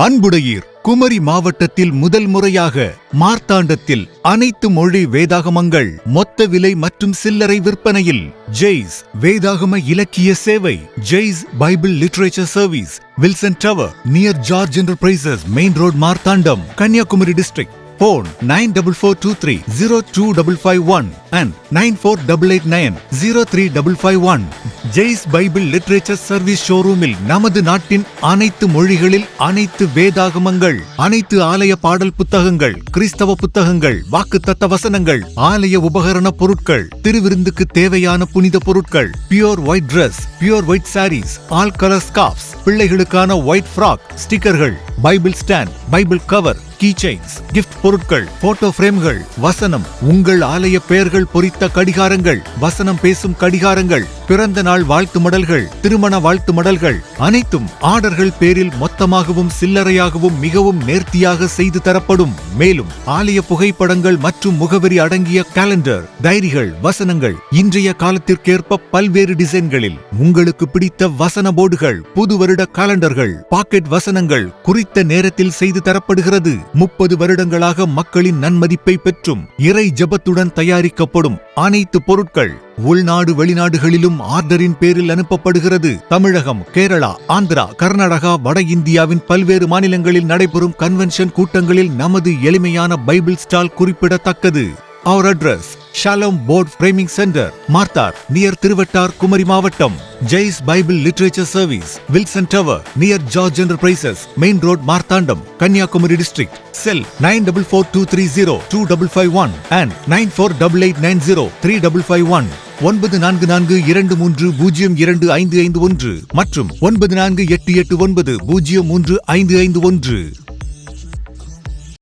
அன்புடையீர் குமரி மாவட்டத்தில் முதல் முறையாக மார்த்தாண்டத்தில் அனைத்து மொழி வேதாகமங்கள் மொத்த விலை மற்றும் சில்லறை விற்பனையில் ஜெய்ஸ் வேதாகம இலக்கிய சேவை Jeys Bible literature service Wilson tower near George enterprises main road Marthandam Kanniyakumari district. Phone 9443025551 and 9488903551. Jeys Bible literature service ஷோரூமில் நமது நாட்டின் அனைத்து மொழிகளில் அனைத்து வேதாகமங்கள், அனைத்து ஆலய பாடல் புத்தகங்கள், கிறிஸ்தவ புத்தகங்கள், வாக்குத்தத்த வசனங்கள், ஆலய உபகரண பொருட்கள், திருவிருந்துக்கு தேவையான புனித பொருட்கள், pure white dress, pure white sarees, all colour scarves, பிள்ளைகளுக்கான ஒயிட் ஃப்ராக், ஸ்டிக்கர்கள், Bible stand, Bible cover, key chains, gift பொருட்கள், போட்டோ பிரேம்கள், வசனம், உங்கள் ஆலய பெயர்கள் பொறித்த கடிகாரங்கள், வசனம் பேசும் கடிகாரங்கள், பிறந்த நாள் வாழ்த்து மடல்கள், திருமண வாழ்த்து மடல்கள் அனைத்தும் ஆர்டர்கள் பேரில் மொத்தமாகவும் சில்லறையாகவும் மிகவும் நேர்த்தியாக செய்து தரப்படும். மேலும் ஆலய புகைப்படங்கள் மற்றும் முகவரி அடங்கிய காலண்டர், டைரிகள், வசனங்கள் இன்றைய காலத்திற்கேற்ப பல்வேறு டிசைன்களில் உங்களுக்கு பிடித்த வசன போர்டுகள், புது வருட காலண்டர்கள், பாக்கெட் வசனங்கள் குறித்த நேரத்தில் செய்து தரப்படுகிறது. 30 வருடங்களாக மக்களின் நன்மதிப்பை பெற்றும் இறை ஜபத்துடன் தயாரிக்கப்படும் அனைத்து பொருட்கள் உள்நாடு வெளிநாடுகளிலும் ஆர்டரின் பேரில் அனுப்பப்படுகிறது. தமிழகம், கேரளா, ஆந்திரா, கர்நாடகா, வட இந்தியாவின் பல்வேறு மாநிலங்களில் நடைபெறும் கன்வென்ஷன் கூட்டங்களில் நமது எளிமையான பைபிள் ஸ்டால் குறிப்பிடத்தக்கது. Our address, Shalom Board Framing Center, Marthar, near Thiruvattar, Kumari Mavatam. Jais Bible Literature Service, Wilson Tower, near George Enterprises, Main Road, Marthandam, Kanyakumari District. Cell 9442302551 and 9488903551. 9442302551 மற்றும் 9488903551.